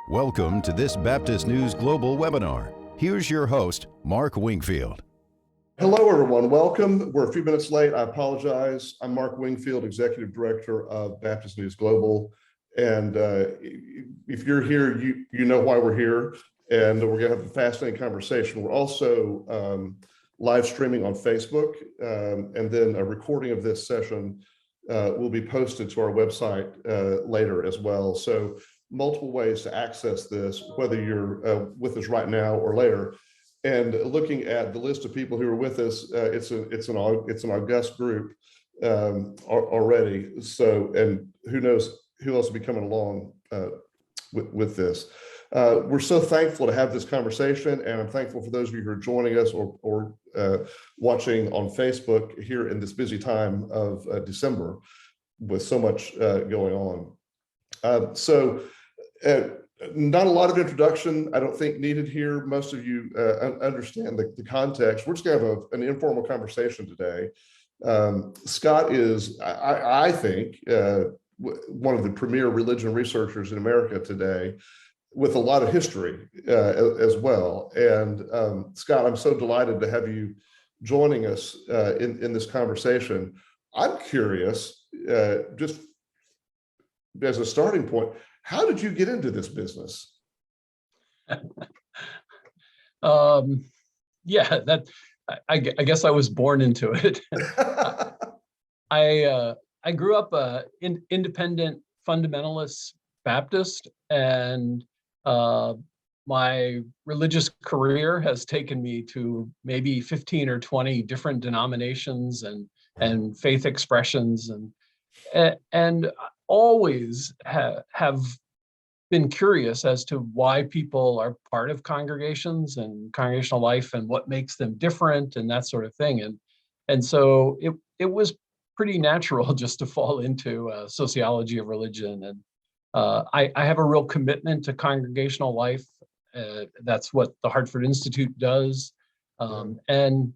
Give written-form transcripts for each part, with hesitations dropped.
Welcome to this Baptist News Global webinar. Here's your host, Mark Wingfield. Hello, everyone. Welcome. We're a few minutes late. I apologize. I'm Mark Wingfield, Executive Director of Baptist News Global. And if you're here, you know why we're here. And we're going to have a fascinating conversation. We're also live streaming on Facebook. And then a recording of this session will be posted to our website later as well. So multiple ways to access this, whether you're with us right now or later. And looking at the list of people who are with us, it's an august group already. So, and who knows who else will be coming along with this. We're so thankful to have this conversation, and I'm thankful for those of you who are joining us or watching on Facebook here in this busy time of December with so much going on. Not a lot of introduction, I don't think, needed here. Most of you understand the context. We're just going to have an informal conversation today. Scott is, I think, one of the premier religion researchers in America today, with a lot of history as well. And Scott, I'm so delighted to have you joining us in this conversation. I'm curious, just as a starting point, how did you get into this business? Yeah, I guess I was born into it. I grew up in independent fundamentalist Baptist, and my religious career has taken me to maybe 15 or 20 different denominations and faith expressions, and always have been curious as to why people are part of congregations and congregational life and what makes them different and that sort of thing. And so it was pretty natural just to fall into sociology of religion. And I have a real commitment to congregational life. That's what the Hartford Institute does. And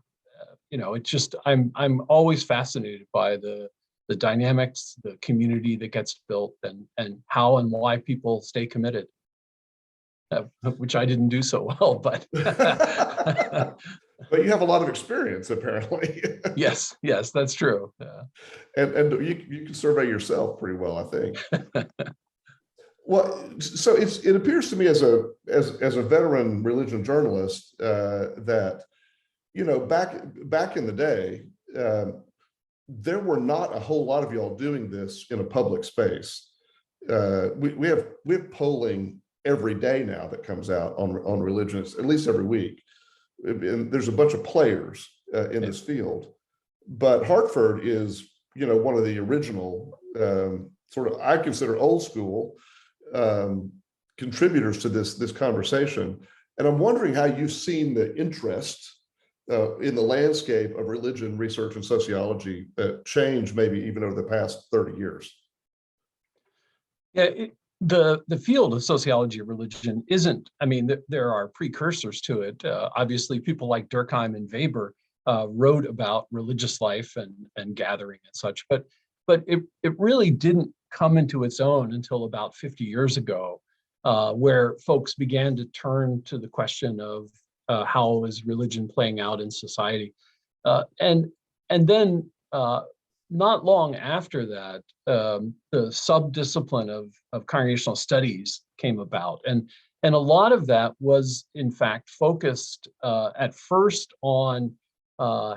it's just, I'm always fascinated by the dynamics, the community that gets built, and how and why people stay committed, which I didn't do so well, but. But you have a lot of experience, apparently. Yes, that's true. And you can survey yourself pretty well, I think. Well, so it appears to me as a veteran religion journalist that, back in the day, there were not a whole lot of y'all doing this in a public space. We have polling every day now that comes out on religion, at least every week. And there's a bunch of players in this field, but Hartford is, one of the original sort of, I consider, old school contributors to this conversation. And I'm wondering how you've seen the interest in the landscape of religion research and sociology change, maybe even over the past 30 years. Yeah, the field of sociology of religion isn't, there are precursors to it. Obviously, people like Durkheim and Weber wrote about religious life and gathering and such, but it really didn't come into its own until about 50 years ago, where folks began to turn to the question of how is religion playing out in society, and then not long after that, the subdiscipline of congregational studies came about, and a lot of that was in fact focused at first on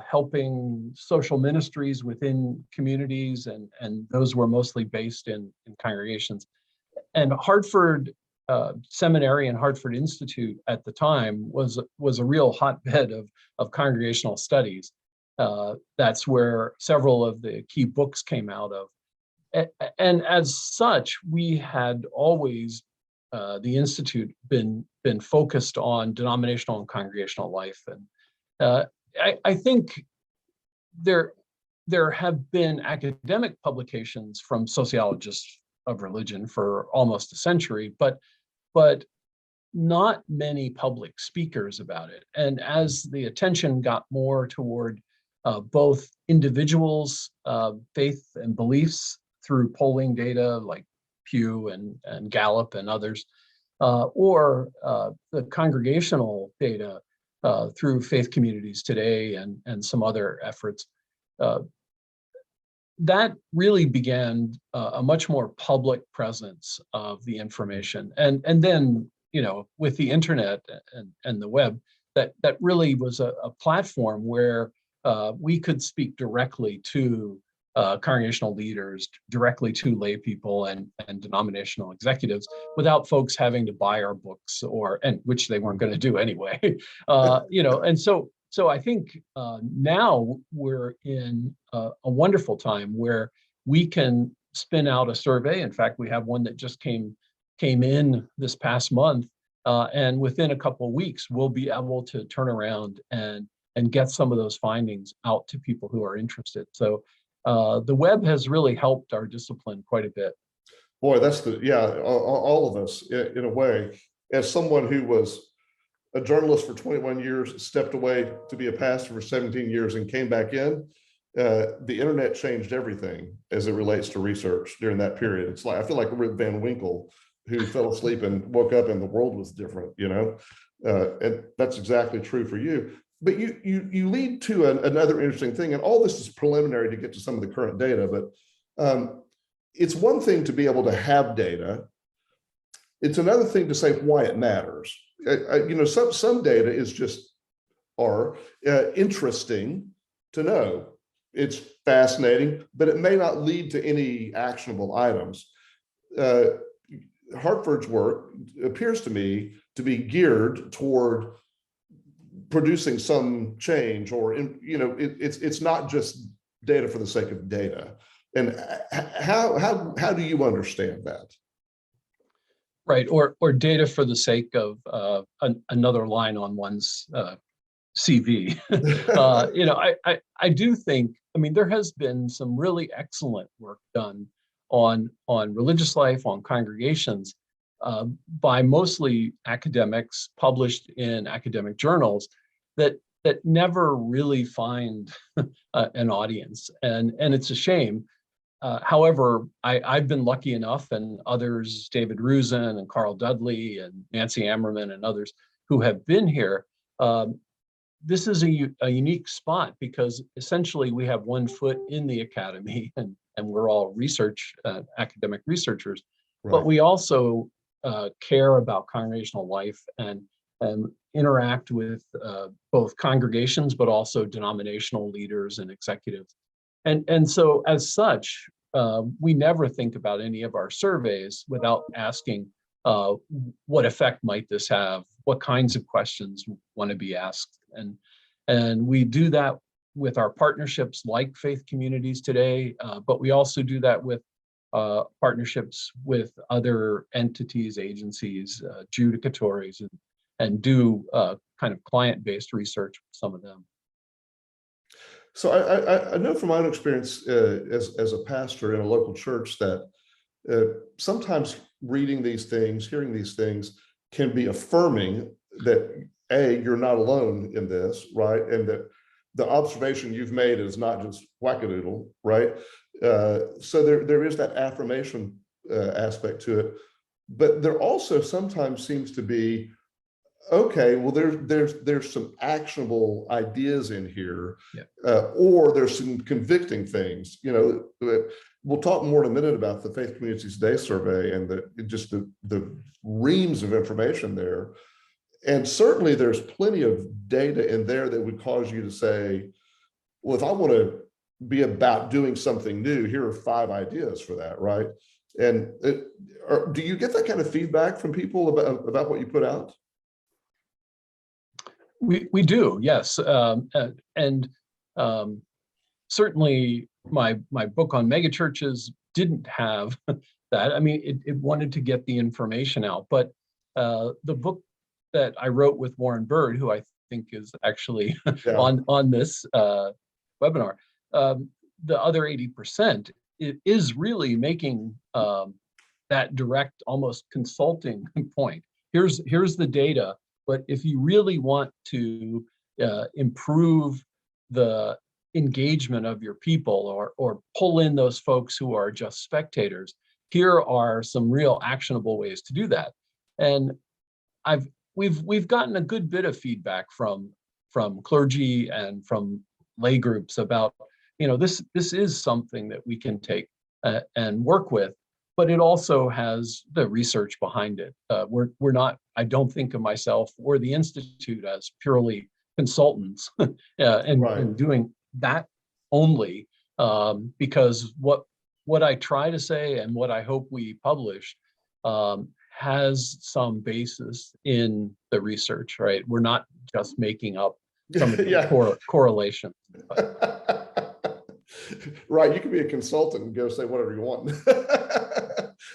helping social ministries within communities, and those were mostly based in congregations. And Hartford Seminary and Hartford Institute at the time was a real hotbed of congregational studies. That's where several of the key books came out of. And as such, we had always, the Institute, been focused on denominational and congregational life. And I think there have been academic publications from sociologists of religion for almost a century, but not many public speakers about it. And as the attention got more toward both individuals' faith and beliefs through polling data like Pew and Gallup and others, or the congregational data through Faith Communities Today and some other efforts. That really began a much more public presence of the information. And then, with the internet and the web, that really was a platform where we could speak directly to congregational leaders, directly to lay people and denominational executives, without folks having to buy our books and which they weren't going to do anyway. And so I think now we're in a wonderful time where we can spin out a survey. In fact, we have one that just came in this past month, and within a couple of weeks, we'll be able to turn around and get some of those findings out to people who are interested. So the web has really helped our discipline quite a bit. Boy, all of us in a way. As someone who was a journalist for 21 years, stepped away to be a pastor for 17 years and came back in, the internet changed everything as it relates to research during that period. It's like, I feel like Rip Van Winkle, who fell asleep and woke up and the world was different, and that's exactly true for you. But you lead to another interesting thing, and all this is preliminary to get to some of the current data, but it's one thing to be able to have data. It's another thing to say why it matters. Some data is just interesting to know. It's fascinating, but it may not lead to any actionable items. Hartford's work appears to me to be geared toward producing some change, or it's not just data for the sake of data. And how do you understand that? Right, or data for the sake of another line on one's CV. I do think, there has been some really excellent work done on religious life, on congregations, by mostly academics, published in academic journals that never really find an audience, and it's a shame. However, I've been lucky enough, and others, David Rusin and Carl Dudley and Nancy Ammerman and others who have been here, this is a unique spot because essentially we have one foot in the academy, and we're all academic researchers, right. But we also care about congregational life and interact with both congregations, but also denominational leaders and executives. And so as such, we never think about any of our surveys without asking what effect might this have, what kinds of questions want to be asked. And we do that with our partnerships like Faith Communities Today, but we also do that with partnerships with other entities, agencies, judicatories, and do kind of client-based research with some of them. So I know from my own experience as a pastor in a local church that sometimes reading these things, hearing these things can be affirming that you're not alone in this, right? And that the observation you've made is not just wackadoodle, right? So there is that affirmation aspect to it, but there also sometimes seems to be, okay, well, there's some actionable ideas in here, or there's some convicting things. We'll talk more in a minute about the Faith Communities Today survey and the reams of information there. And certainly there's plenty of data in there that would cause you to say, well, if I want to be about doing something new, here are 5 ideas for that, right? And do you get that kind of feedback from people about what you put out? We do, yes, and certainly my book on megachurches didn't have that. It wanted to get the information out, but the book that I wrote with Warren Bird, who I think is actually on this webinar, the other 80%, it is really making that direct, almost consulting point. Here's the data. But if you really want to improve the engagement of your people or pull in those folks who are just spectators, here are some real actionable ways to do that. And we've gotten a good bit of feedback from clergy and from lay groups about, this is something that we can take and work with, but it also has the research behind it. We're not, I don't think of myself or the Institute as purely consultants and doing that only, because what I try to say and what I hope we publish has some basis in the research, right? We're not just making up some of the correlations. Right, you can be a consultant and go say whatever you want.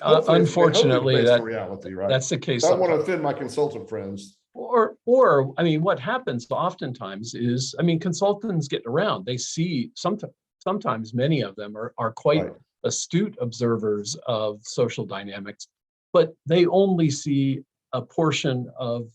Unfortunately, that's the reality, right? That's the case. I don't want to offend my consultant friends. Or I mean, what happens oftentimes is, I mean, consultants get around. They see sometimes many of them are quite astute observers of social dynamics, but they only see a portion of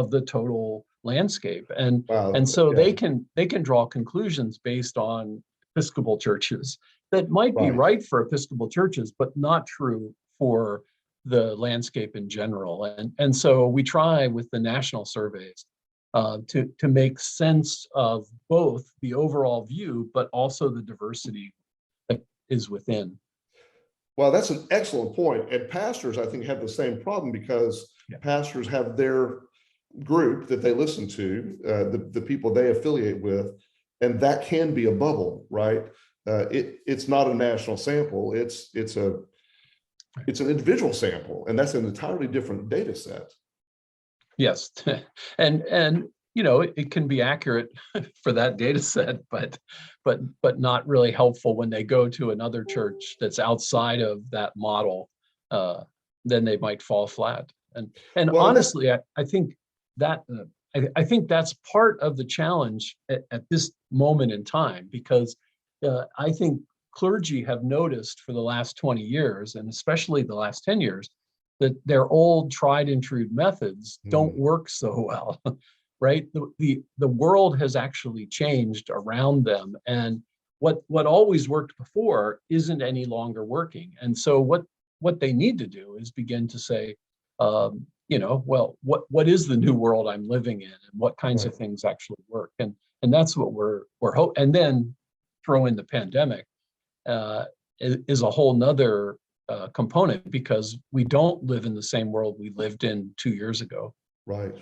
the total landscape, and so they can draw conclusions based on Episcopal churches that might be right for Episcopal churches, but not true for the landscape in general. And so we try with the national surveys to make sense of both the overall view, but also the diversity that is within. Well, that's an excellent point. And pastors, I think, have the same problem, because pastors have their group that they listen to, the people they affiliate with, and that can be a bubble, right? It's not a national sample. It's an individual sample, and that's an entirely different data set. Yes, and it can be accurate for that data set, but not really helpful when they go to another church that's outside of that model. Then they might fall flat. And honestly, I think that I think that's part of the challenge at this moment in time, because I think clergy have noticed for the last 20 years, and especially the last 10 years, that their old tried and true methods don't work so well, right? The world has actually changed around them, and what always worked before isn't any longer working. And so what they need to do is begin to say, well, what is the new world I'm living in, and what kinds of things actually work? And that's what we're hoping. And then throw in the pandemic is a whole nother component, because we don't live in the same world we lived in 2 years ago. Right.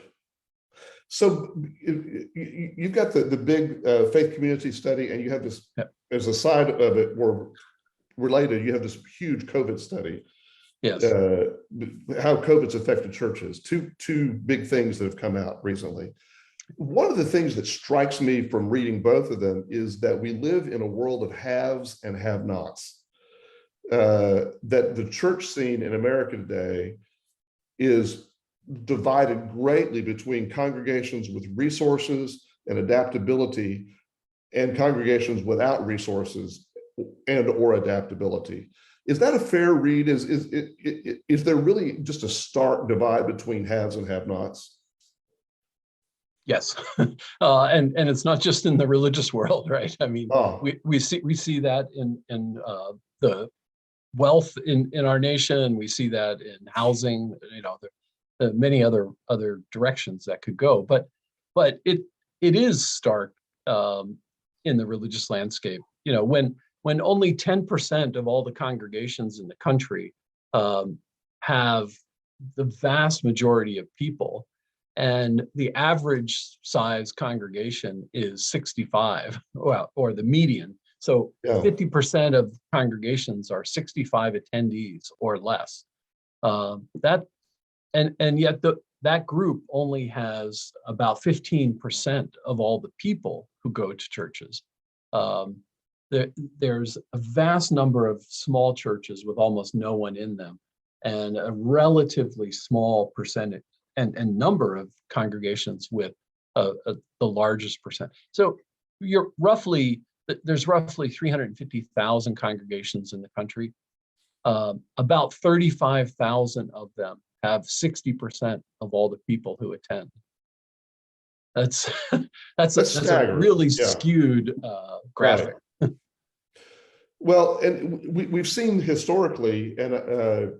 So you've got the big faith community study, and you have this, as a side of it, or related, you have this huge COVID study. Yes. How COVID's affected churches. Two big things that have come out recently. One of the things that strikes me from reading both of them is that we live in a world of haves and have-nots. That the church scene in America today is divided greatly between congregations with resources and adaptability and congregations without resources and or adaptability. Is that a fair read? Is there really just a stark divide between haves and have-nots? Yes, and it's not just in the religious world, right? I mean, we see that in the wealth in our nation. We see that in housing. There many other directions that could go, but it is stark in the religious landscape. When only 10% of all the congregations in the country have the vast majority of people, and the average size congregation is 65, or the median. So 50% of congregations are 65 attendees or less. And yet that group only has about 15% of all the people who go to churches. There's a vast number of small churches with almost no one in them, and a relatively small percentage and number of congregations with the largest percent. So there's roughly 350,000 congregations in the country. About 35,000 of them have 60% of all the people who attend. That's a really skewed graphic. Right. Well, and we've seen historically, and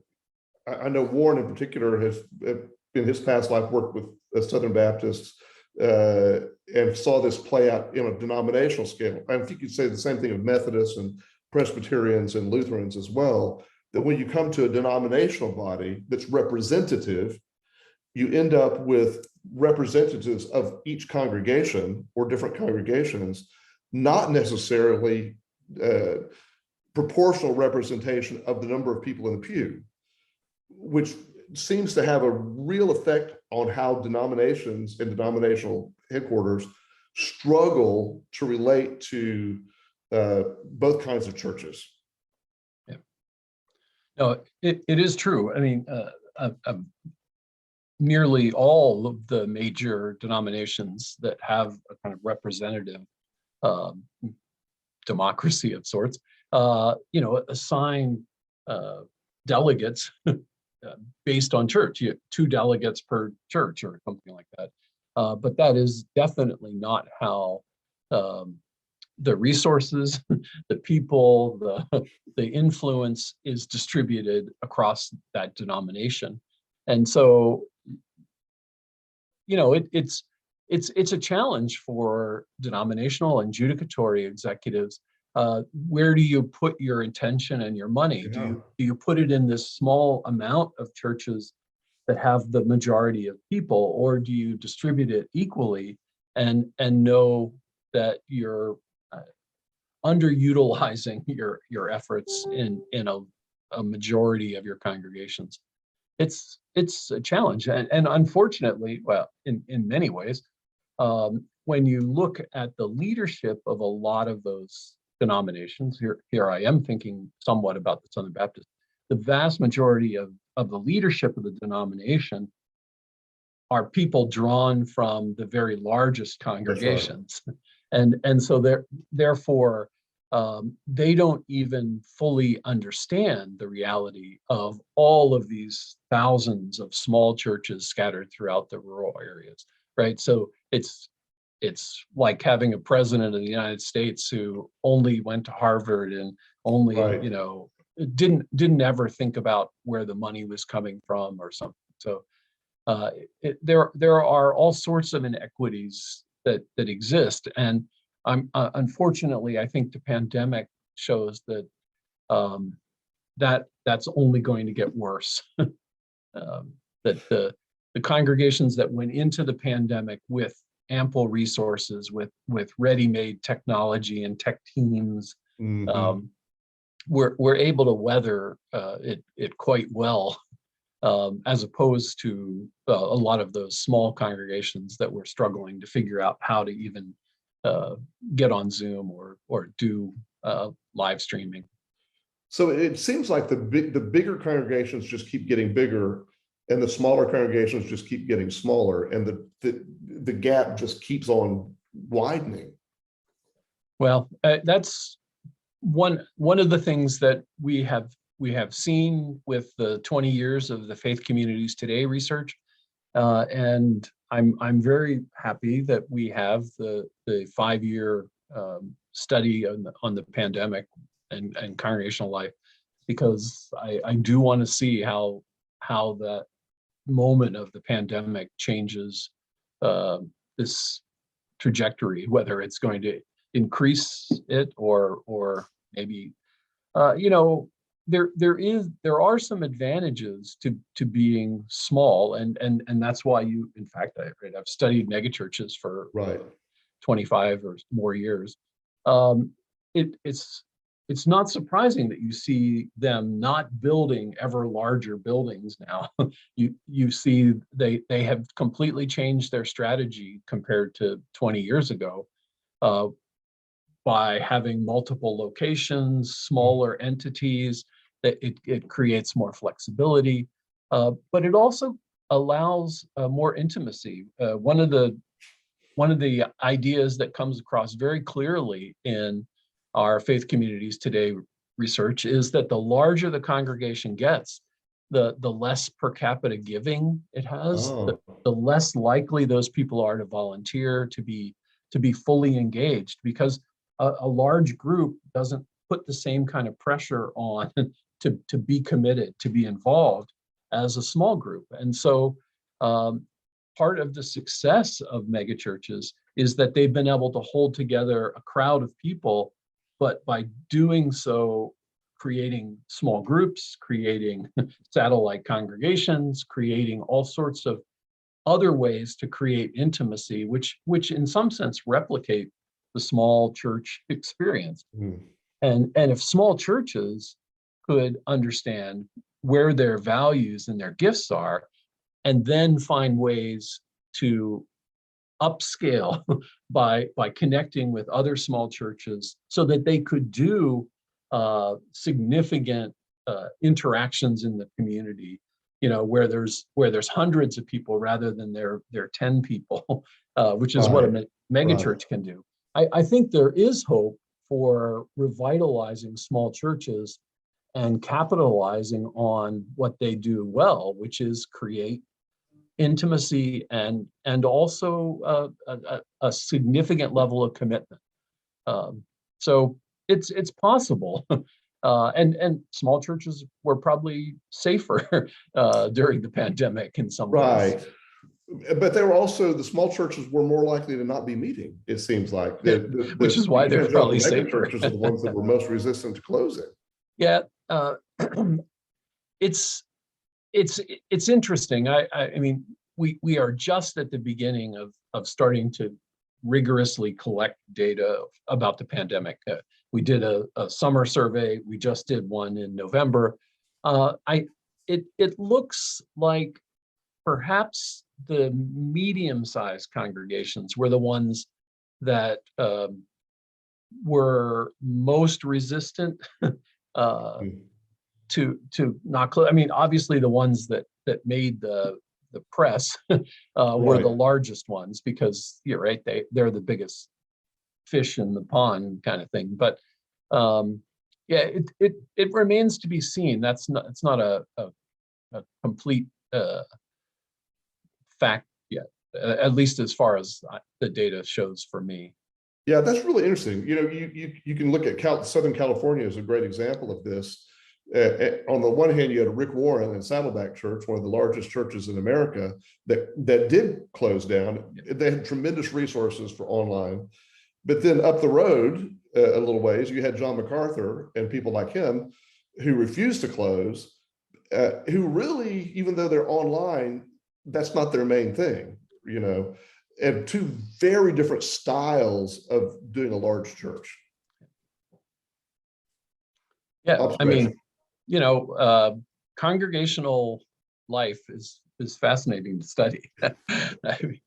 I know Warren in particular has, in his past life, worked with Southern Baptists and saw this play out in a denominational scale. I think you'd say the same thing of Methodists and Presbyterians and Lutherans as well, that when you come to a denominational body that's representative, you end up with representatives of each congregation or different congregations, not necessarily proportional representation of the number of people in the pew, which seems to have a real effect on how denominations and denominational headquarters struggle to relate to both kinds of churches. Yeah. No, it is true. I mean, nearly all of the major denominations that have a kind of representative democracy of sorts, assign delegates based on church. You have 2 delegates per church or something like that. But that is definitely not how the resources, the people, the influence is distributed across that denomination. And so, it's a challenge for denominational and judicatory executives. Where do you put your intention and your money? Yeah. Do you put it in this small amount of churches that have the majority of people, or do you distribute it equally and know that you're underutilizing your efforts in a majority of your congregations? It's a challenge, and unfortunately, well, in many ways, when you look at the leadership of a lot of those denominations, here I am thinking somewhat about the Southern Baptist, the vast majority of the leadership of the denomination are people drawn from the very largest congregations. Right. And so therefore, they don't even fully understand the reality of all of these thousands of small churches scattered throughout the rural areas, right? So it's like having a president of the United States who only went to Harvard and only, right. Didn't ever think about where the money was coming from or something. So there are all sorts of inequities that exist, and unfortunately, I think the pandemic shows that that's only going to get worse. That the congregations that went into the pandemic with ample resources, with ready-made technology and tech teams, Mm-hmm. We're able to weather it quite well, as opposed to a lot of those small congregations that were struggling to figure out how to even get on Zoom or do live streaming. So it seems like the bigger congregations just keep getting bigger, and the smaller congregations just keep getting smaller, and the gap just keeps on widening. Well, that's one of the things that we have seen with the 20 years of the Faith Communities Today research, and I'm very happy that we have the 5-year study on the pandemic and congregational life, because I do want to see how that moment of the pandemic changes this trajectory, whether it's going to increase it or maybe there are some advantages to being small, and that's why in fact I've studied megachurches for Right. 25 or more years. It's not surprising that you see them not building ever larger buildings now. You see they have completely changed their strategy compared to 20 years ago, by having multiple locations, smaller entities. That it creates more flexibility, but it also allows more intimacy. One of the ideas that comes across very clearly in our Faith Communities Today research is that the larger the congregation gets, the less per capita giving it has, the less likely those people are to volunteer, to be fully engaged, because a large group doesn't put the same kind of pressure on to be committed, to be involved, as a small group. And so part of the success of megachurches is that they've been able to hold together a crowd of people, but by doing so, creating small groups, creating satellite congregations, creating all sorts of other ways to create intimacy, which in some sense replicate the small church experience. Mm. And if small churches could understand where their values and their gifts are, and then find ways to upscale by connecting with other small churches so that they could do significant interactions in the community, where there's hundreds of people rather than there are 10 people, which is what a megachurch can do. I think there is hope for revitalizing small churches and capitalizing on what they do well, which is create intimacy and also a significant level of commitment. So it's possible. And small churches were probably safer during the pandemic in some ways. Right. But they were also, the small churches were more likely to not be meeting, it seems like. Which is why they're probably safer. Churches are the ones that were most resistant to closing. Yeah, it's interesting. I mean, we are just at the beginning of starting to rigorously collect data about the pandemic. We did a summer survey. We just did one in November. It looks like perhaps the medium-sized congregations were the ones that were most resistant to not close. I mean, obviously the ones that made the press were the largest ones, because you're right, they're the biggest fish in the pond kind of thing. But yeah, it remains to be seen. It's not a complete fact yet, at least as far as the data shows for me. Yeah, that's really interesting. You can look at Southern California as a great example of this. On the one hand, you had Rick Warren and Saddleback Church, one of the largest churches in America, that did close down. They had tremendous resources for online. But then up the road a little ways, you had John MacArthur and people like him who refused to close, who really, even though they're online, that's not their main thing, and two very different styles of doing a large church. Yeah, I mean, congregational life is fascinating to study. I mean,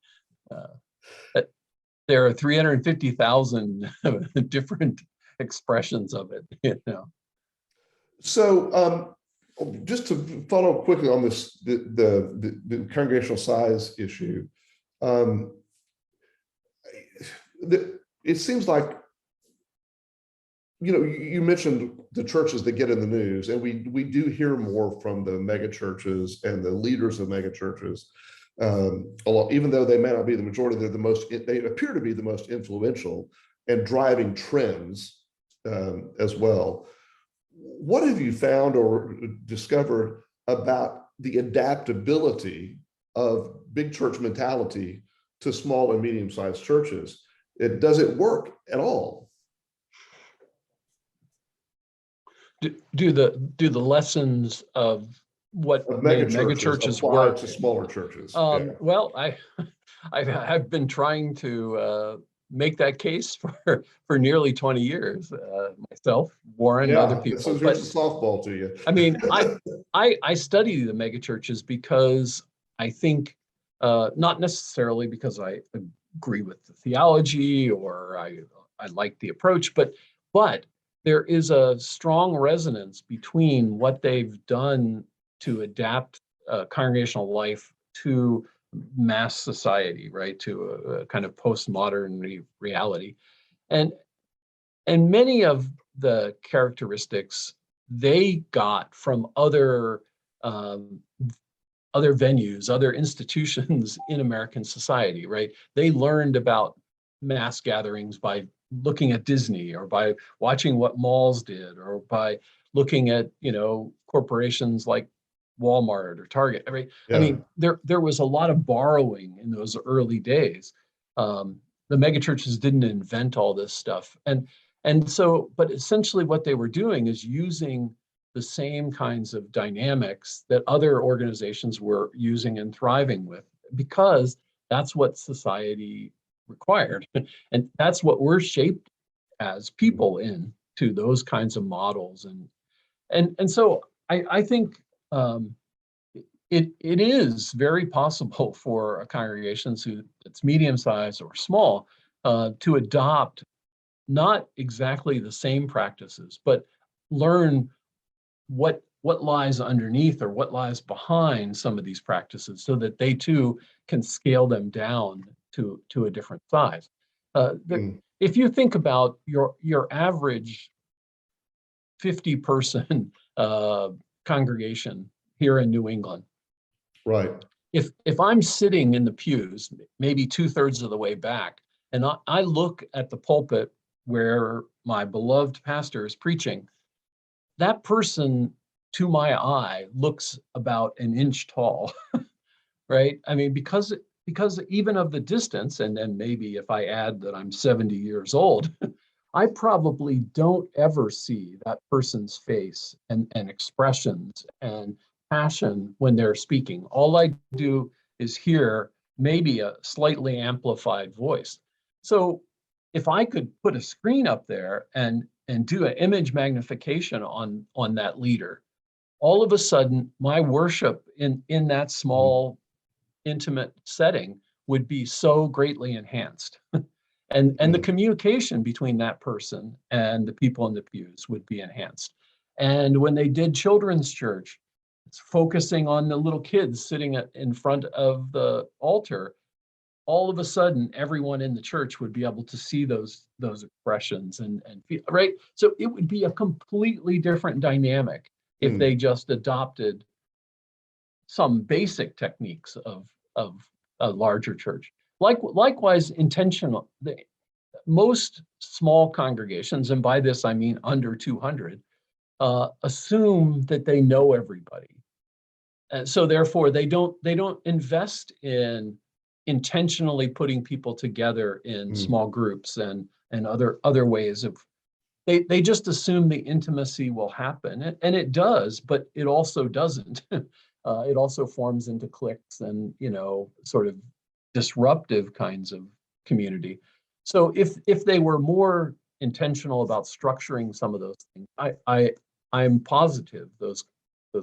there are 350,000 different expressions of it. So just to follow up quickly on this, the congregational size issue, it seems like, you mentioned the churches that get in the news, and we do hear more from the mega churches and the leaders of mega churches. Even though they may not be the majority, they appear to be the most influential and driving trends as well. What have you found or discovered about the adaptability of big church mentality to small and medium-sized churches? Does it work at all? Do the lessons of what mega churches work to smaller churches? Well, I've been trying to make that case for nearly 20 years myself, Warren, and other people. So here's a softball to you. I mean, I study the mega churches because I think, not necessarily because I agree with the theology or I like the approach, but there is a strong resonance between what they've done to adapt congregational life to mass society, right, to a kind of postmodern reality, and many of the characteristics they got from other venues, other institutions in American society, right? They learned about mass gatherings by looking at Disney, or by watching what malls did, or by looking at corporations like Walmart or Target. I Yeah. mean, there was a lot of borrowing in those early days. The megachurches didn't invent all this stuff, and so, but essentially what they were doing is using the same kinds of dynamics that other organizations were using and thriving with, because that's what society required, and that's what we're shaped as people into those kinds of models, and so I think it is very possible for a congregation that's medium sized or small to adopt not exactly the same practices, but learn what lies underneath or what lies behind some of these practices, so that they too can scale them down to a different size. If you think about your average 50-person congregation here in New England, Right. if I'm sitting in the pews, maybe 2/3 of the way back, and I look at the pulpit where my beloved pastor is preaching, that person to my eye looks about an inch tall, right? I mean, because even of the distance, and then maybe if I add that I'm 70 years old, I probably don't ever see that person's face and expressions and passion when they're speaking. All I do is hear maybe a slightly amplified voice. So if I could put a screen up there and do an image magnification on that leader, all of a sudden my worship in that small intimate setting would be so greatly enhanced. And the communication between that person and the people in the pews would be enhanced. And when they did children's church, it's focusing on the little kids sitting in front of the altar, all of a sudden everyone in the church would be able to see those expressions and feel, right? So it would be a completely different dynamic if they just adopted some basic techniques of a larger church. Likewise, intentional. Most small congregations, and by this I mean under 200, assume that they know everybody, and so therefore they don't invest in intentionally putting people together in small groups and other ways of. They just assume the intimacy will happen, and it does, but it also doesn't. It also forms into cliques and sort of disruptive kinds of community. So if they were more intentional about structuring some of those things, I'm positive those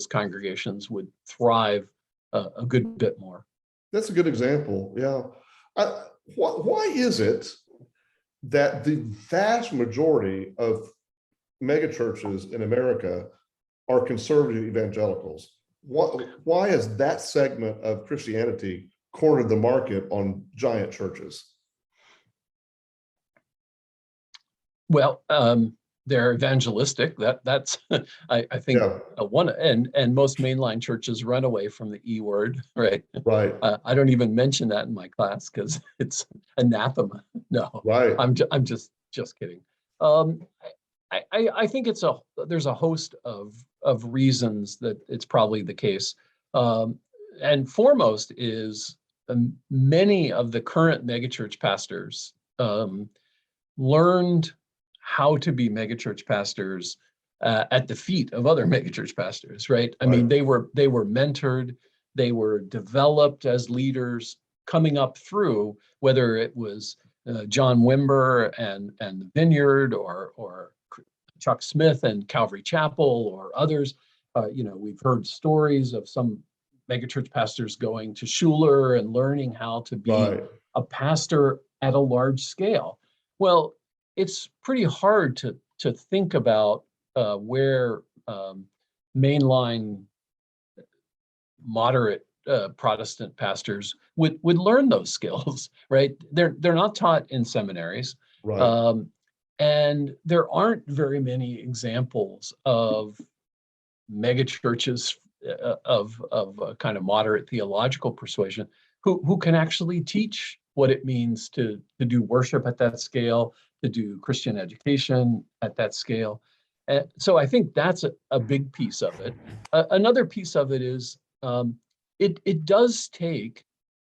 congregations would thrive a good bit more. That's a good example. Yeah. Why is it that the vast majority of megachurches in America are conservative evangelicals? Why has that segment of Christianity cornered the market on giant churches? Well, they're evangelistic. That's I think one, and most mainline churches run away from the E word, right? Right. I don't even mention that in my class because it's anathema. No, right. I'm just kidding. I think there's a host of reasons that it's probably the case, and foremost is many of the current megachurch pastors learned how to be megachurch pastors at the feet of other megachurch pastors, right? I mean, they were mentored, they were developed as leaders coming up through, whether it was John Wimber and the Vineyard, or Chuck Smith and Calvary Chapel, or others. We've heard stories of some megachurch pastors going to Schuler and learning how to be a pastor at a large scale. Well, it's pretty hard to think about where mainline moderate Protestant pastors would learn those skills, right? They're not taught in seminaries, right. And there aren't very many examples of megachurches of a kind of moderate theological persuasion who can actually teach what it means to do worship at that scale, to do Christian education at that scale. So I think that's a big piece of it. Another piece of it is it does take,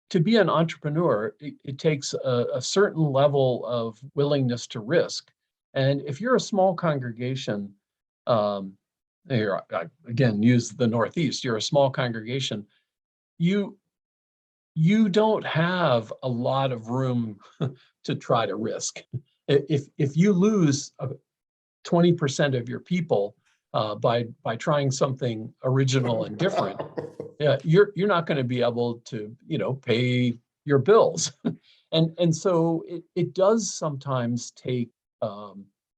to be an entrepreneur, it takes a certain level of willingness to risk. And if you're a small congregation, here I again use the Northeast, you're a small congregation, you don't have a lot of room to try to risk. If you lose 20% of your people by trying something original and different, you're not going to be able to pay your bills, and so it does sometimes take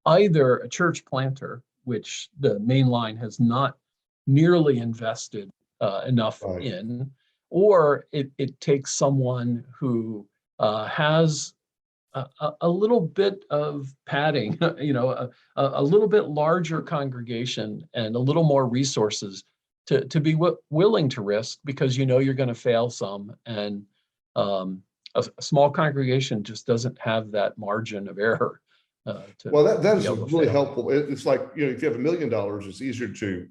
either a church planter, which the main line has not nearly invested enough Right. in, or it takes someone who has a little bit of padding, a little bit larger congregation and a little more resources to be willing to risk, because you're going to fail some, and a small congregation just doesn't have that margin of error. Well, that is be able to really fail. helpful. It's like, if you have $1 million, it's easier to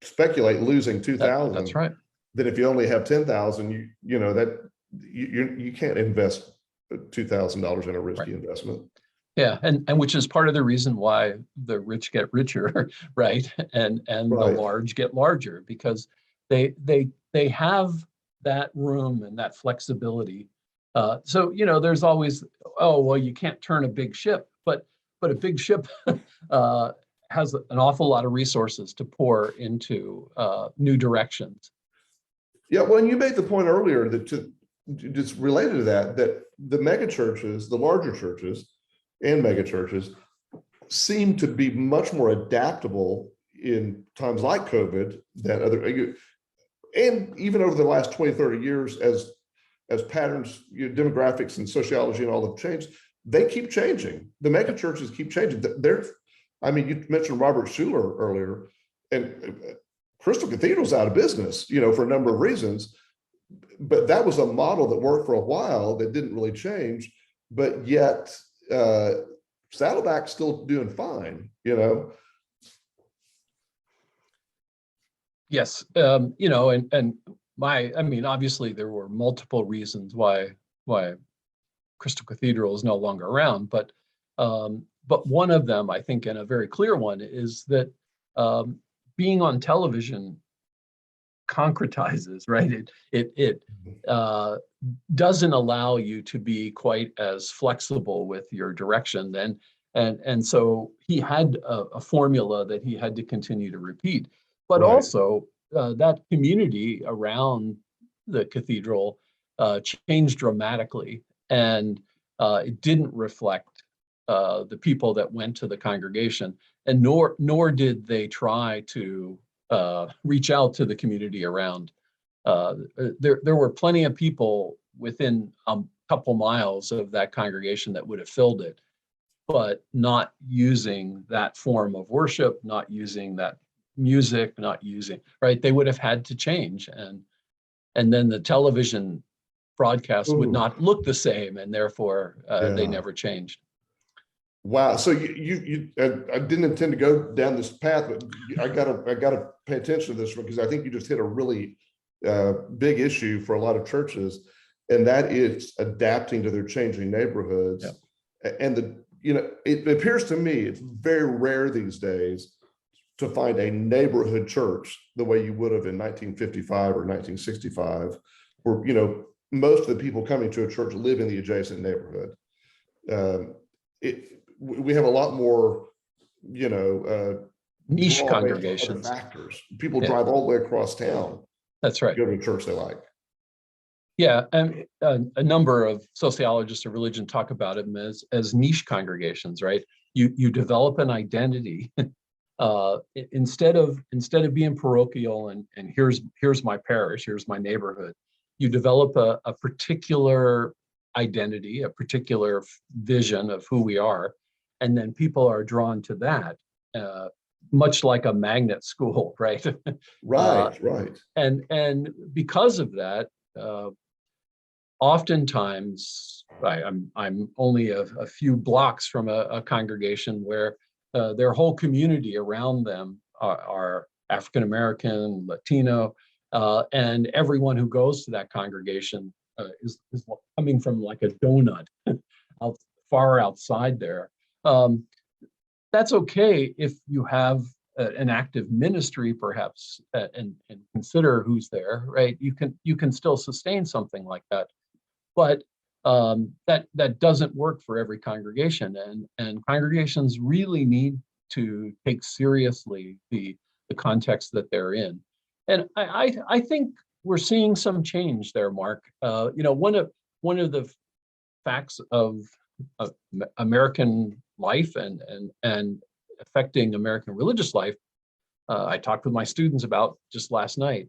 speculate losing 2,000. That's right. Than if you only have 10,000. You can't invest $2,000 in a risky investment. Yeah, and which is part of the reason why the rich get richer, right? And Right. the large get larger, because they have that room and that flexibility. So there's always, oh well, you can't turn a big ship, but a big ship has an awful lot of resources to pour into new directions. Yeah, well, and you made the point earlier that just related to that the mega churches, the larger churches and mega churches, seem to be much more adaptable in times like COVID than other, and even over the last 20, 30 years, as patterns, demographics and sociology and all have changed, they keep changing. The mega churches keep changing. You mentioned Robert Schuller earlier, and Crystal Cathedral's out of business, for a number of reasons, but that was a model that worked for a while that didn't really change, but yet Saddleback's still doing fine, Yes, obviously there were multiple reasons why Crystal Cathedral is no longer around, but one of them, I think, and a very clear one, is that being on television concretizes, right? It doesn't allow you to be quite as flexible with your direction. And so he had a formula that he had to continue to repeat. But Right. also that community around the cathedral changed dramatically, and it didn't reflect the people that went to the congregation, and nor did they try to reach out to the community around. There were plenty of people within a couple miles of that congregation that would have filled it, but not using that form of worship, not using that music, not using, right? They would have had to change, and then the television broadcast would not look the same, and therefore they never changed. Wow. So I didn't intend to go down this path, but I gotta pay attention to this, because I think you just hit a really big issue for a lot of churches, and that is adapting to their changing neighborhoods. Yep. And it appears to me it's very rare these days to find a neighborhood church the way you would have in 1955 or 1965, where most of the people coming to a church live in the adjacent neighborhood. We have a lot more, niche congregations. Factors. People drive all the way across town. That's right. Go to a church they like. Yeah, and a number of sociologists of religion talk about them as niche congregations, right? You develop an identity instead of being parochial and here's my parish, here's my neighborhood. You develop a particular identity, a particular vision of who we are, and then people are drawn to that, much like a magnet school, right? Right. And because of that, oftentimes I'm only a few blocks from a congregation where their whole community around them are African American, Latino, and everyone who goes to that congregation is coming from like a donut far outside there. That's okay if you have an active ministry, perhaps, and consider who's there, right? You can still sustain something like that, but that doesn't work for every congregation, and congregations really need to take seriously the context that they're in. And I think we're seeing some change there, Mark. One of the facts of American life and affecting American religious life, I talked with my students about just last night,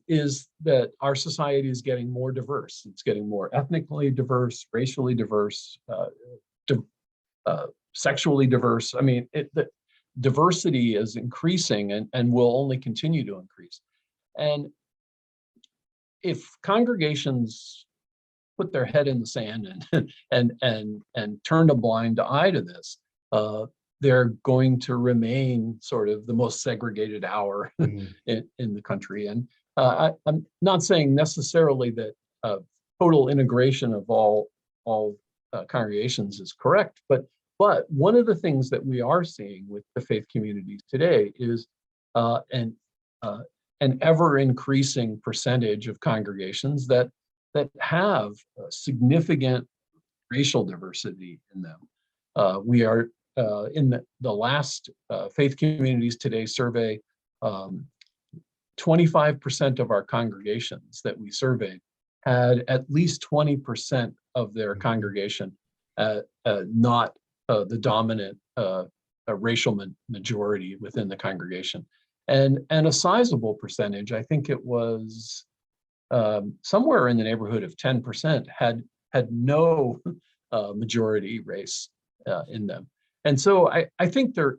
is that our society is getting more diverse. It's getting more ethnically diverse, racially diverse, sexually diverse. I mean, the diversity is increasing and will only continue to increase. And if congregations put their head in the sand and turn a blind eye to this, they're going to remain sort of the most segregated hour in the country. And I'm not saying necessarily that total integration of all congregations is correct, but one of the things that we are seeing with the faith communities today is an ever increasing percentage of congregations that have significant racial diversity in them. We are in the last Faith Communities Today survey, 25% of our congregations that we surveyed had at least 20% of their congregation not the dominant racial majority within the congregation. And a sizable percentage, I think it was somewhere in the neighborhood of 10%, had no majority race in them. And so I think there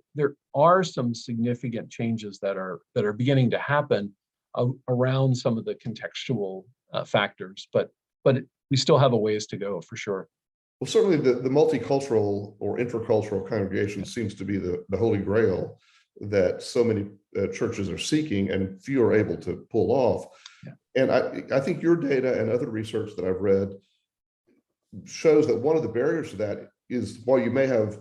are some significant changes that are beginning to happen around some of the contextual factors, but we still have a ways to go for sure. Well, certainly the multicultural or intercultural congregation seems to be the holy grail that so many churches are seeking and few are able to pull off. Yeah. And I think your data and other research that I've read shows that one of the barriers to that is, while you may have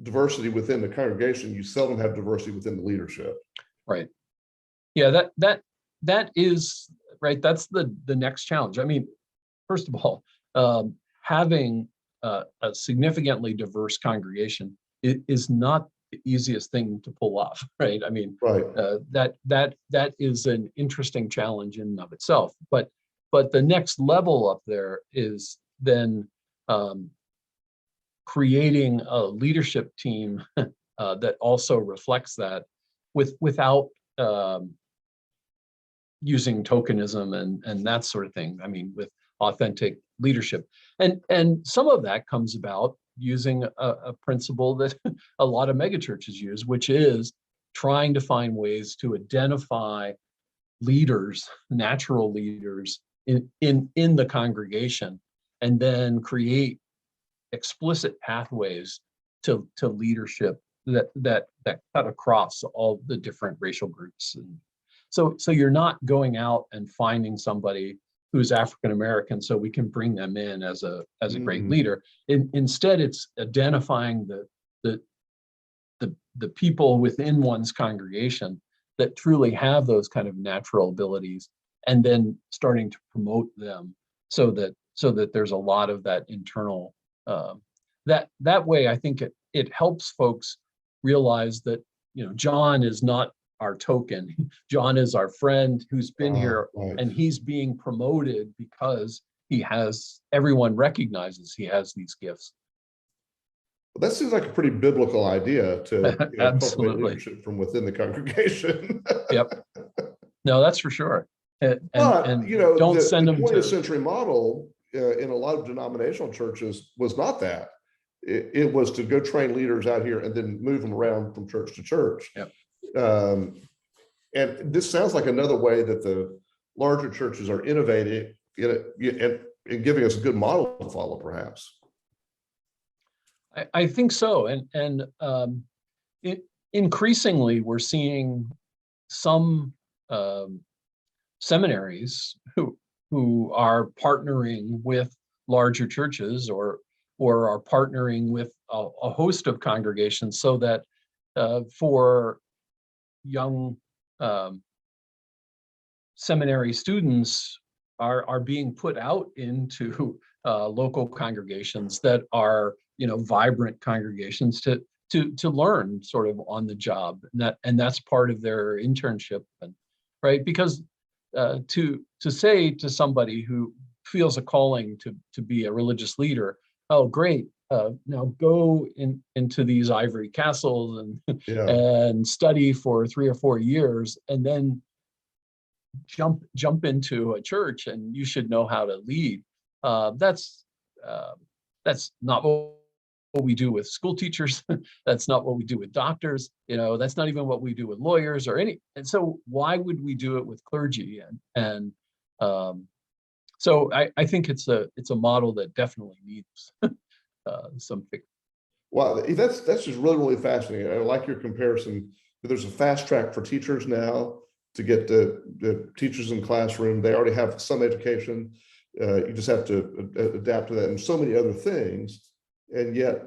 diversity within the congregation, you seldom have diversity within the leadership. Right. Yeah, that is right. That's the next challenge. I mean, first of all, having a significantly diverse congregation is not the easiest thing to pull off, right? I mean, right. That is an interesting challenge in and of itself. But the next level up there is then creating a leadership team that also reflects that without using tokenism and that sort of thing. I mean, with authentic leadership. And some of that comes about using a principle that a lot of megachurches use, which is trying to find ways to identify leaders, natural leaders in the congregation, and then create explicit pathways to leadership that cut across all the different racial groups. And so you're not going out and finding somebody who's African American so we can bring them in as a great leader. Instead, it's identifying the people within one's congregation that truly have those kind of natural abilities, and then starting to promote them so that there's a lot of that internal that way. I think it helps folks realize that, John is not our token. John is our friend who's been here, right. And he's being promoted because everyone recognizes he has these gifts. Well, that seems like a pretty biblical idea to cultivate leadership from within the congregation. Yep. No, that's for sure. Don't send them. The 20th century model in a lot of denominational churches was not that. It was to go train leaders out here and then move them around from church to church. Yep. And this sounds like another way that the larger churches are innovating and giving us a good model to follow, perhaps. I think so, increasingly we're seeing some seminaries who are partnering with larger churches or are partnering with a host of congregations so that for young seminary students are being put out into local congregations that are, vibrant congregations to learn sort of on the job, and that's part of their internship, and right, because to say to somebody who feels a calling to be a religious leader, oh great, now go into these ivory castles and Yeah. and study for 3 or 4 years, and then jump into a church and you should know how to lead. That's not what we do with school teachers. That's not what we do with doctors. That's not even what we do with lawyers or any. And so why would we do it with clergy? And so I think it's a model that definitely needs some fix. Well, that's just really, really fascinating. I like your comparison. There's a fast track for teachers now to get the teachers in classroom. They already have some education. You just have to adapt to that and so many other things. And yet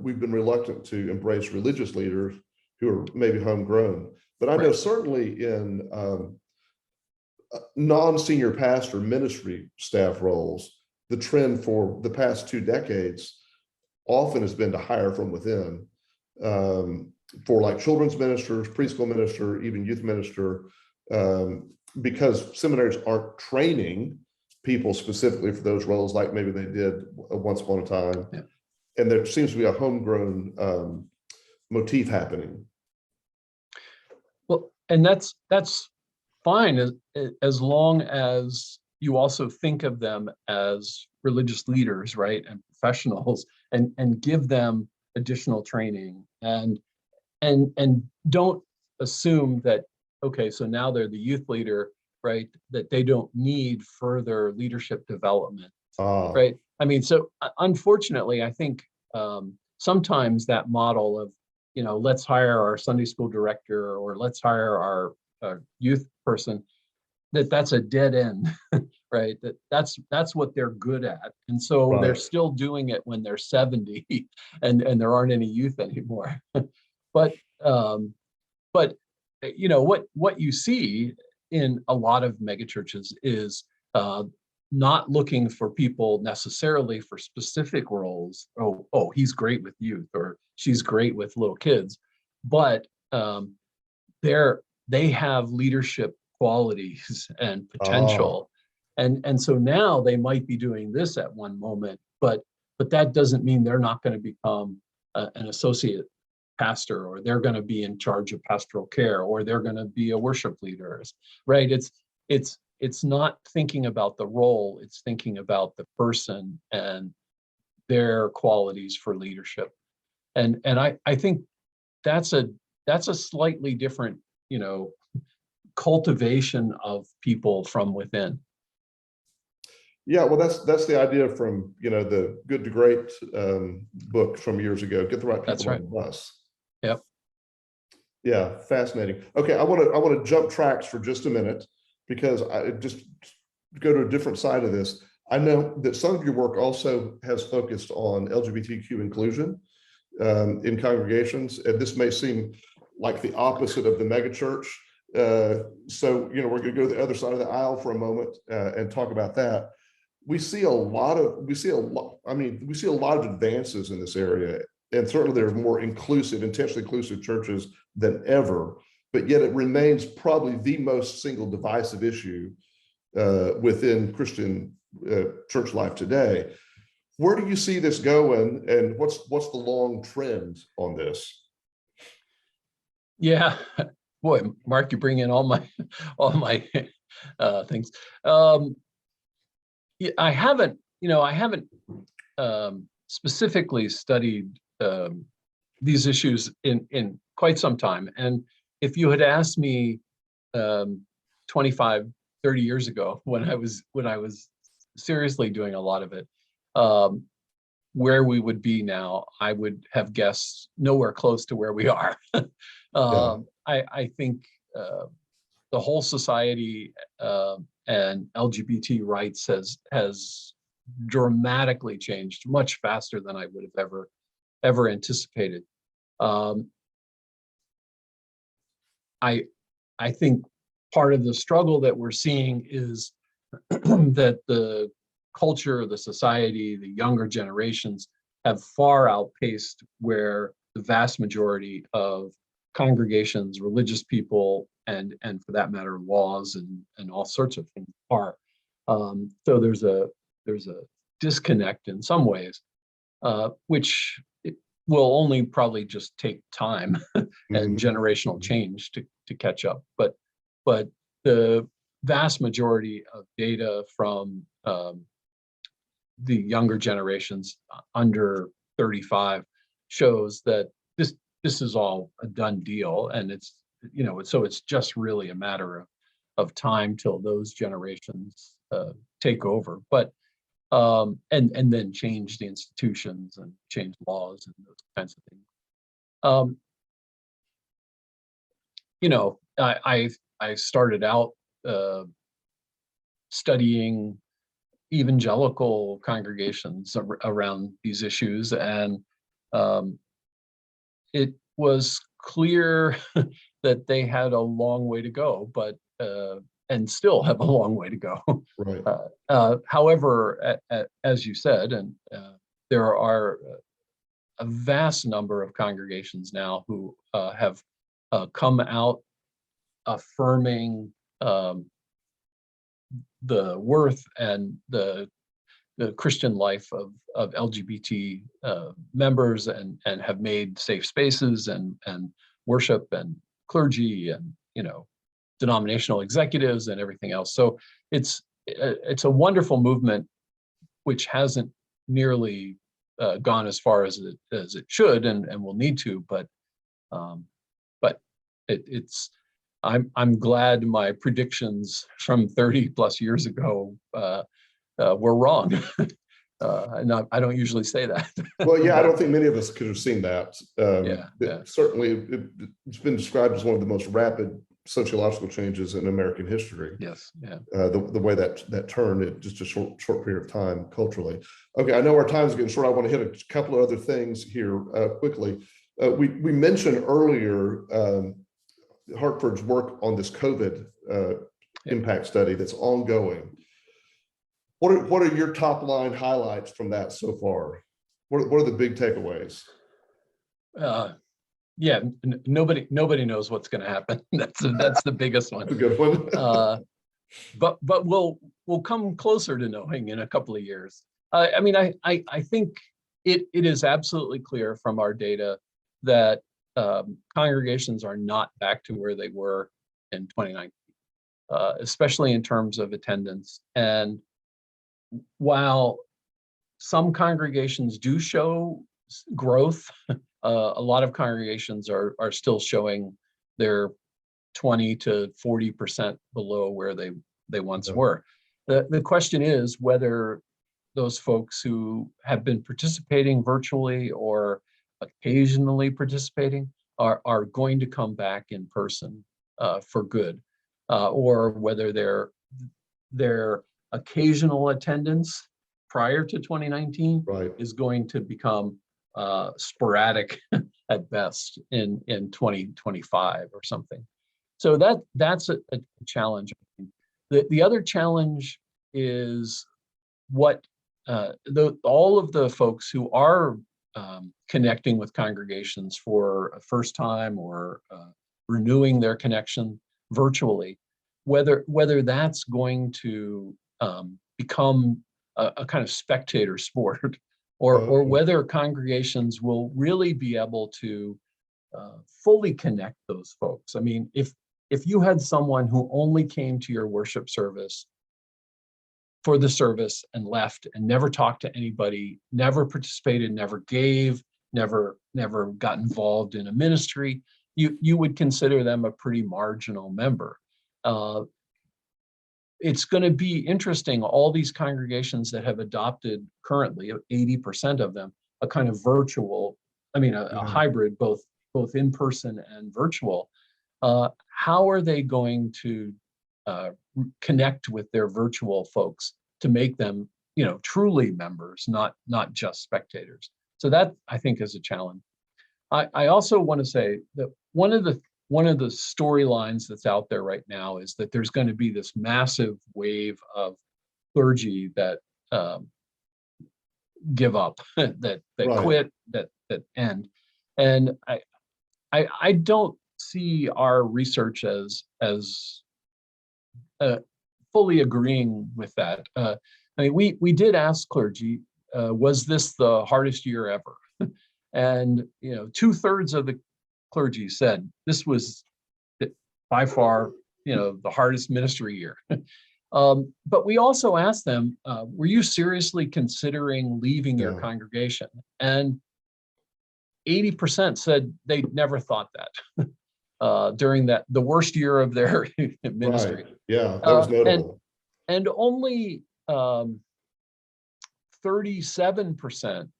we've been reluctant to embrace religious leaders who are maybe homegrown. But I know certainly in non-senior pastor ministry staff roles, the trend for the past 2 decades often has been to hire from within, for like children's ministers, preschool minister, even youth minister, because seminaries aren't training people specifically for those roles like maybe they did once upon a time. Yeah. And there seems to be a homegrown motif happening. Well, and that's fine as long as you also think of them as religious leaders, right, and professionals, and give them additional training, and don't assume that, okay, so now they're the youth leader, right, that they don't need further leadership development, right? I mean, so unfortunately, I think sometimes that model of, let's hire our Sunday school director or let's hire our youth person, that's a dead end, right? That's what they're good at, and so they're still doing it when they're 70, and there aren't any youth anymore. But what you see in a lot of megachurches is not looking for people necessarily for specific roles. Oh, he's great with youth, or she's great with little kids, but they have leadership qualities and potential, and so now they might be doing this at one moment, but that doesn't mean they're not going to become an associate pastor, or they're going to be in charge of pastoral care, or they're going to be a worship leader, right? It's not thinking about the role, it's thinking about the person and their qualities for leadership. And I think that's a slightly different, cultivation of people from within. Yeah, well, that's the idea from the Good to Great book from years ago. Get the right people on the bus. Yep. Yeah, fascinating. Okay, I want to jump tracks for just a minute, because I just go to a different side of this. I know that some of your work also has focused on LGBTQ inclusion in congregations, and this may seem like the opposite of the megachurch. So we're going to go to the other side of the aisle for a moment and talk about that. We see a lot of advances in this area, and certainly there are more inclusive, intentionally inclusive churches than ever, but yet it remains probably the most single divisive issue within Christian church life today. Where do you see this going, and what's the long trend on this? Yeah, boy, Mark, you bring in all my things. I haven't specifically studied these issues in quite some time. And if you had asked me 25, 30 years ago, when I was seriously doing a lot of it, where we would be now, I would have guessed nowhere close to where we are. I think the whole society and LGBT rights has dramatically changed much faster than I would have ever anticipated. I think part of the struggle that we're seeing is that the culture, the society, the younger generations have far outpaced where the vast majority of congregations, religious people, and for that matter, laws and all sorts of things are. So there's a disconnect in some ways, which will only probably just take time and generational change to catch up. But the vast majority of data from the younger generations under 35 shows that this is all a done deal, and it's so it's just really a matter of time till those generations take over. But and then change the institutions and change laws and those kinds of things. I started out studying evangelical congregations around these issues, and it was clear that they had a long way to go, but and still have a long way to go. Right. However, as you said, and there are a vast number of congregations now who have come out affirming the worth and the Christian life of LGBT members, and have made safe spaces and worship and clergy and denominational executives and everything else. So it's a wonderful movement, which hasn't nearly gone as far as it should and will need to, but I'm glad my predictions from 30 plus years ago were wrong. And I don't usually say that. Well, yeah, I don't think many of us could have seen that. Certainly, it's been described as one of the most rapid sociological changes in American history. Yes, yeah. The way that turned in just a short period of time culturally. Okay, I know our time's getting short. I want to hit a couple of other things here quickly. We mentioned earlier Hartford's work on this COVID impact study that's ongoing. What are your top line highlights from that so far? What are the big takeaways? Nobody knows what's going to happen. That's the biggest one. A good one. But we'll come closer to knowing in a couple of years. I think it is absolutely clear from our data that congregations are not back to where they were in 2019, especially in terms of attendance. And while some congregations do show growth, a lot of congregations are still showing they're 20 to 40% below where they once were. The question is whether those folks who have been participating virtually or occasionally participating are going to come back in person for good, or whether their occasional attendance prior to 2019 is going to become sporadic at best in 2025 or something. So that's a challenge. The other challenge is what all of the folks who are connecting with congregations for a first time or renewing their connection virtually, whether that's going to become a kind of spectator sport, or whether congregations will really be able to fully connect those folks. I mean, if you had someone who only came to your worship service for the service and left and never talked to anybody, never participated, never gave, never got involved in a ministry, you would consider them a pretty marginal member. it's going to be interesting. All these congregations that have adopted currently, 80% of them, a kind of virtual, a hybrid, both in person and virtual. How are they going to connect with their virtual folks to make them, truly members, not just spectators? So that, I think, is a challenge. I also want to say that one of the storylines that's out there right now is that there's going to be this massive wave of clergy that give up, that Right. quit, that end. And I don't see our research as fully agreeing with that. We did ask clergy, was this the hardest year ever? And 2/3 of the clergy said this was by far the hardest ministry year. But we also asked them, were you seriously considering leaving your congregation? And 80% said they never thought that during the worst year of their ministry. Right. Yeah, that was notable. And only 37%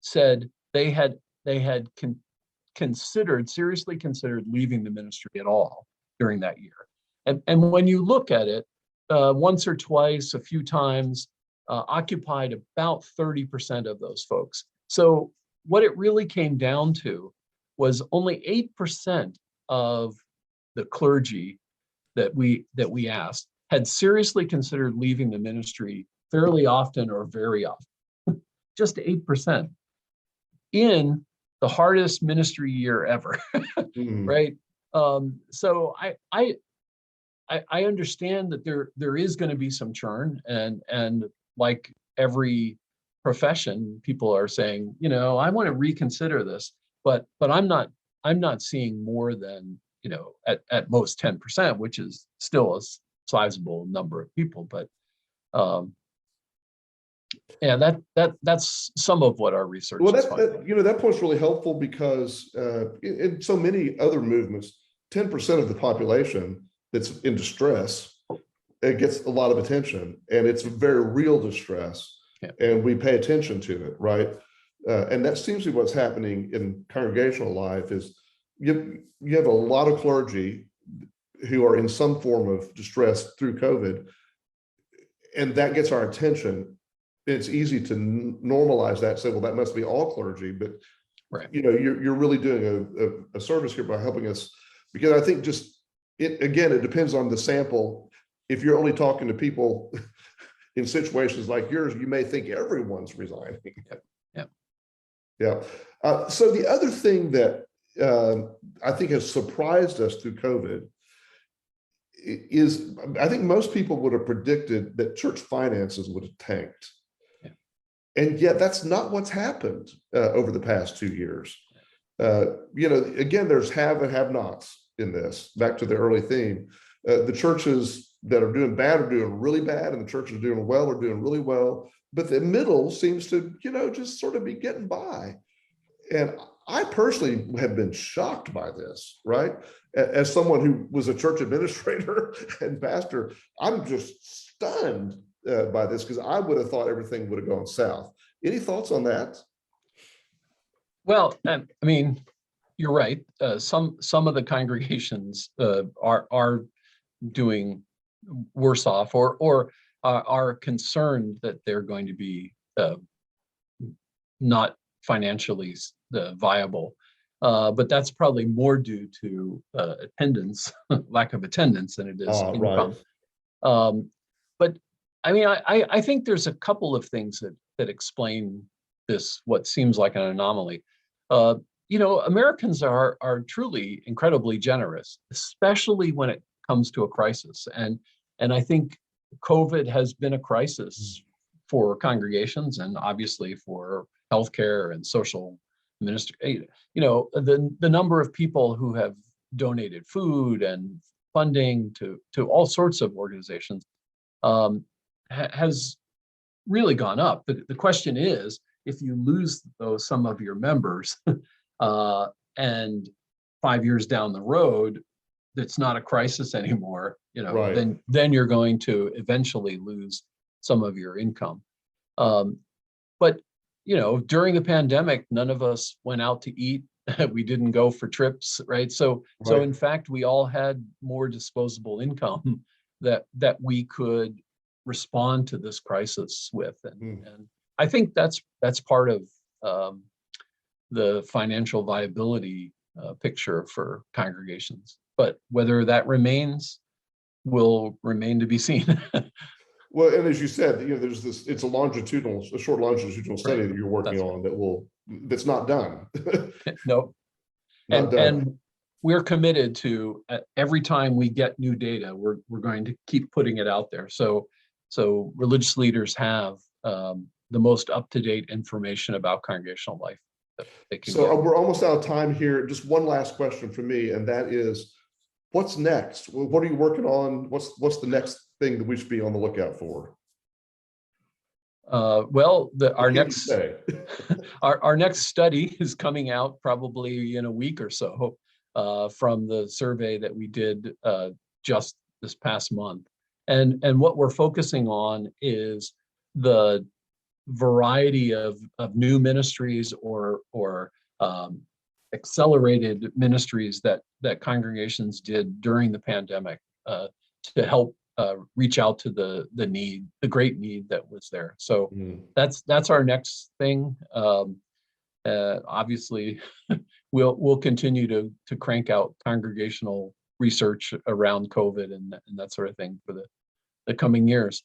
said they had seriously considered leaving the ministry at all during that year. And when you look at it, once or twice, a few times, occupied about 30% of those folks. So what it really came down to was only 8% of the clergy that we asked had seriously considered leaving the ministry fairly often or very often. Just 8% in the hardest ministry year ever, right? So I understand that there is going to be some churn, and like every profession, people are saying, I want to reconsider this, but I'm not seeing more than at most 10%, which is still a sizable number of people. But that's some of what our research is finding. That point's really helpful because in so many other movements, 10% of the population that's in distress, it gets a lot of attention, and it's very real distress, and we pay attention to it, right? And that seems to be what's happening in congregational life. Is you have a lot of clergy who are in some form of distress through COVID, and that gets our attention. It's easy to normalize that, say, well, that must be all clergy, but right. You're really doing a service here by helping us, because I think it depends on the sample. If you're only talking to people in situations like yours, you may think everyone's resigning. Yeah. So the other thing that I think has surprised us through COVID is, I think most people would have predicted that church finances would have tanked. And yet that's not what's happened over the past 2 years. Again, there's have and have nots in this, back to the early theme. The churches that are doing bad are doing really bad, and the churches doing well are doing really well. But the middle seems to, just sort of be getting by. And I personally have been shocked by this, right? As someone who was a church administrator and pastor, I'm just stunned by this, because I would have thought everything would have gone south. Any thoughts on that? Well, you're right. Some of the congregations are doing worse off, or are concerned that they're going to be not financially viable. But that's probably more due to attendance, lack of attendance, than it is income. Right. But I think there's a couple of things that explain this, what seems like an anomaly. Americans are truly incredibly generous, especially when it comes to a crisis. And I think COVID has been a crisis for congregations, and obviously for healthcare and social ministry. The number of people who have donated food and funding to all sorts of organizations has really gone up. The question is, if you lose some of your members and 5 years down the road, that's not a crisis anymore, Right. then you're going to eventually lose some of your income. But during the pandemic, none of us went out to eat. We didn't go for trips, right? So Right. in fact, we all had more disposable income that we could respond to this crisis with, and I think that's part of the financial viability picture for congregations. But whether that remains will remain to be seen. Well, and as you said, there's this, it's a short longitudinal study Right. that you're working That's on that's not done. No, Not done. and we're committed to every time we get new data, we're going to keep putting it out there. So religious leaders have the most up-to-date information about congregational life that they can So get. we're almost out of time here. Just one last question for me, and that is, what's next? What are you working on? What's the next thing that we should be on the lookout for? Well, our What can you next say? our next study is coming out probably in a week or so from the survey that we did just this past month, and what we're focusing on is the variety of new ministries or accelerated ministries that congregations did during the pandemic to help reach out to the great need that was there. So that's our next thing. Obviously, we'll continue to crank out congregational research around COVID and that sort of thing for the coming years.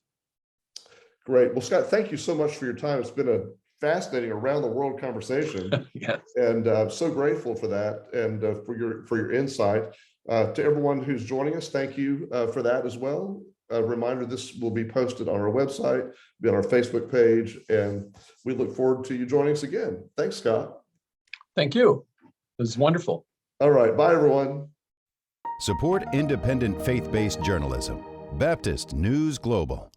Great. Well, Scott, thank you so much for your time. It's been a fascinating around the world conversation. Yes. And I'm so grateful for that and for your insight. To everyone who's joining us, thank you for that as well. A reminder, this will be posted on our website, be on our Facebook page, and we look forward to you joining us again. Thanks, Scott. Thank you. It was wonderful. All right. Bye, everyone. Support independent faith-based journalism. Baptist News Global.